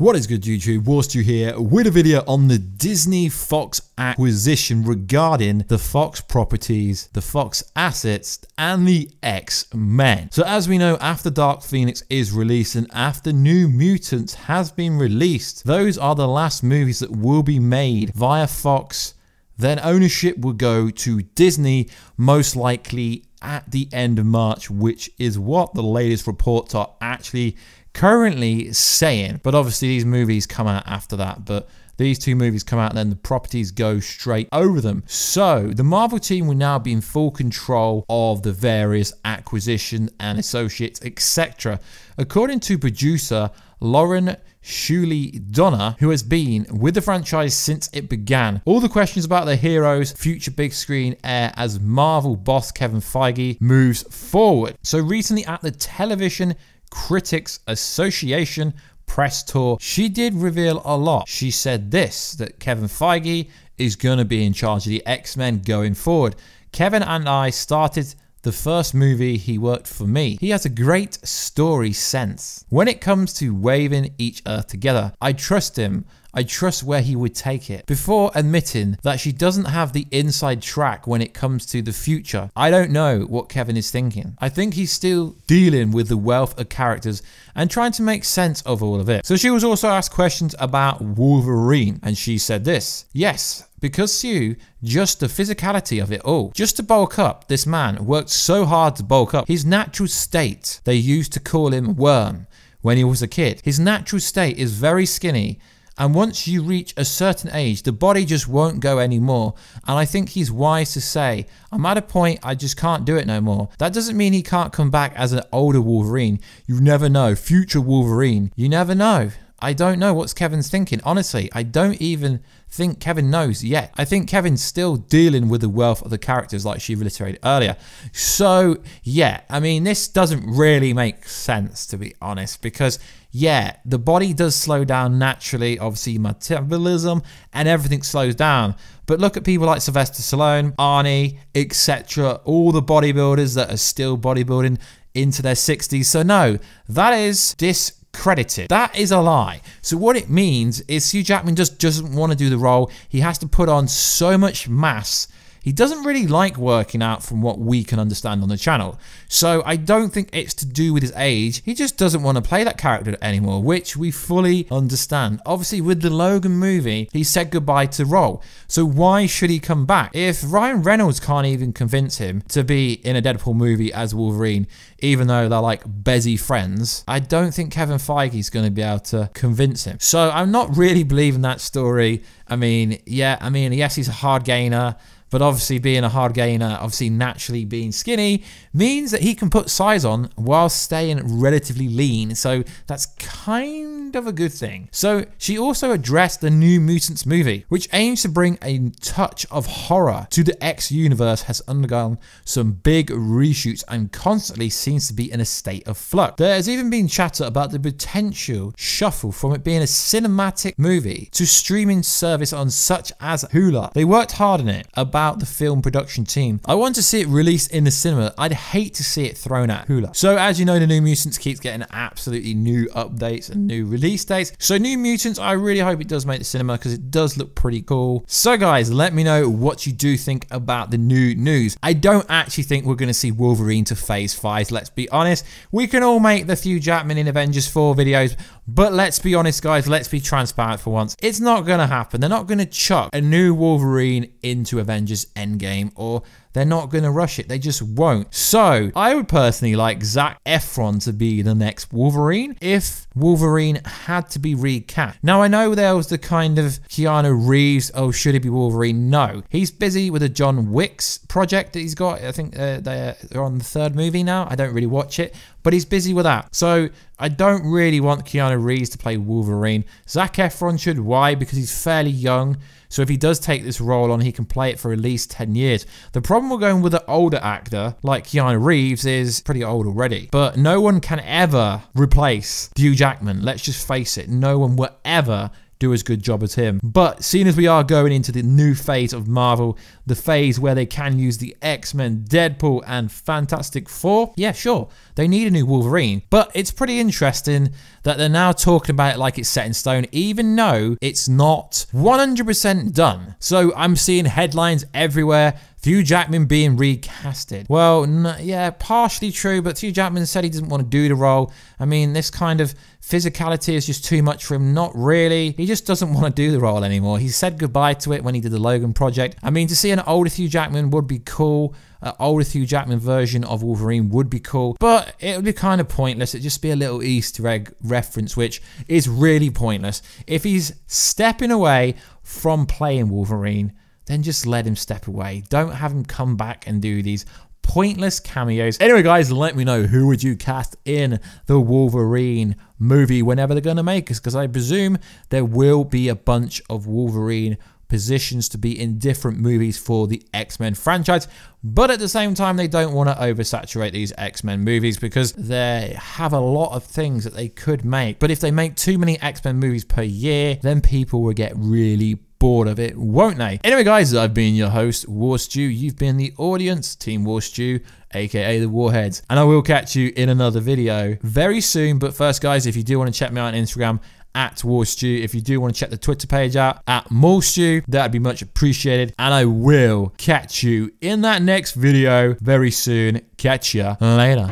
What is good, YouTube? Warstu here with a video on the Disney Fox acquisition regarding the Fox properties, the Fox assets, and the X-Men. So as we know, after Dark Phoenix is released and after New Mutants has been released, those are the last movies that will be made via Fox. Then ownership will go to Disney, most likely at the end of March, which is what the latest reports are actually currently saying. But obviously these movies come out after that, but these two movies come out and then the properties go straight over them. So the Marvel team will now be in full control of the various acquisition and associates, etc. According to producer Lauren Shuley-Donner, who has been with the franchise since it began. All the questions about the heroes' future big screen air as Marvel boss Kevin Feige moves forward. So recently at the Television Critics Association press tour, she did reveal a lot. She said this, that Kevin Feige is going to be in charge of the X-Men going forward. Kevin and I started the first movie he worked for me. He has a great story sense. When it comes to waving each Earth together, I trust him. I trust where he would take it. Before admitting that she doesn't have the inside track when it comes to the future, I don't know what Kevin is thinking. I think he's still dealing with the wealth of characters and trying to make sense of all of it. So she was also asked questions about Wolverine, and she said this: yes, because Sue, just the physicality of it all. Just to bulk up, this man worked so hard to bulk up. His natural state, they used to call him Worm when he was a kid. His natural state is very skinny, and once you reach a certain age, the body just won't go anymore. And I think he's wise to say, I'm at a point I just can't do it no more. That doesn't mean he can't come back as an older Wolverine. You never know. Future Wolverine. You never know. I don't know what Kevin's thinking. Honestly, I don't even think Kevin knows yet. I think Kevin's still dealing with the wealth of the characters like she reiterated earlier. So yeah, I mean, this doesn't really make sense, to be honest, because yeah, the body does slow down naturally, obviously metabolism and everything slows down. But look at people like Sylvester Stallone, Arnie, etc. All the bodybuilders that are still bodybuilding into their 60s. So no, that is discredited. That is a lie. So what it means is Hugh Jackman just doesn't want to do the role. He has to put on so much mass. He doesn't really like working out from what we can understand on the channel. So I don't think it's to do with his age. He just doesn't want to play that character anymore, which we fully understand. Obviously, with the Logan movie, he said goodbye to the role. So why should he come back? If Ryan Reynolds can't even convince him to be in a Deadpool movie as Wolverine, even though they're like busy friends, I don't think Kevin Feige is going to be able to convince him. So I'm not really believing that story. I mean, yes, he's a hard gainer. But obviously being a hard gainer, obviously naturally being skinny, means that he can put size on while staying relatively lean. So that's kind of a good thing. So she also addressed the New Mutants movie, which aims to bring a touch of horror to the X universe, has undergone some big reshoots and constantly seems to be in a state of flux. There has even been chatter about the potential shuffle from it being a cinematic movie to streaming service on such as Hulu. They worked hard on it. About the film production team. I want to see it released in the cinema. I'd hate to see it thrown at Hulu. So as you know, the New Mutants keeps getting absolutely new updates and new release dates. So New Mutants, I really hope it does make the cinema because it does look pretty cool. So guys, let me know what you do think about the new news. I don't actually think we're going to see Wolverine to Phase 5. Let's be honest. We can all make the Hugh Jackman in Avengers 4 videos, but let's be honest, guys. Let's be transparent for once. It's not going to happen. They're not going to chuck a new Wolverine into Avengers Endgame, or they're not going to rush it. They just won't. So I would personally like Zac Efron to be the next Wolverine if Wolverine had to be recast. Now I know there was the kind of Keanu Reeves, oh, should he be Wolverine? No. He's busy with a John Wick's project that he's got. I think they're on the third movie now. I don't really watch it, but he's busy with that. So I don't really want Keanu Reeves to play Wolverine. Zac Efron should. Why? Because he's fairly young. So if he does take this role on, he can play it for at least 10 years. The problem with going with an older actor like Keanu Reeves is pretty old already. But no one can ever replace Hugh Jackman. Let's just face it. No one will ever do as good job as him. But seeing as we are going into the new phase of Marvel, the phase where they can use the X-Men, Deadpool, and Fantastic Four, yeah, sure, they need a new Wolverine. But it's pretty interesting that they're now talking about it like it's set in stone, even though it's not 100% done. So I'm seeing headlines everywhere, Hugh Jackman being recasted. Well, yeah, partially true, but Hugh Jackman said he doesn't want to do the role. I mean, this kind of physicality is just too much for him. Not really. He just doesn't want to do the role anymore. He said goodbye to it when he did the Logan project. I mean, to see an older Hugh Jackman would be cool. An older Hugh Jackman version of Wolverine would be cool, but it would be kind of pointless. It'd just be a little Easter egg reference, which is really pointless. If he's stepping away from playing Wolverine, then just let him step away. Don't have him come back and do these pointless cameos. Anyway, guys, let me know, who would you cast in the Wolverine movie whenever they're going to make us, because I presume there will be a bunch of Wolverine positions to be in different movies for the X-Men franchise, but at the same time they don't want to oversaturate these X-Men movies because they have a lot of things that they could make. But if they make too many X-Men movies per year, then people will get really bored of it, won't they? Anyway, guys, I've been your host, Warstu. You've been the audience, Team Warstu, aka the Warheads, and I will catch you in another video very soon. But first, guys, if you do want to check me out on Instagram, @Warstu. If you do want to check the Twitter page out, @Molstu, that'd be much appreciated. And I will catch you in that next video very soon. Catch ya later.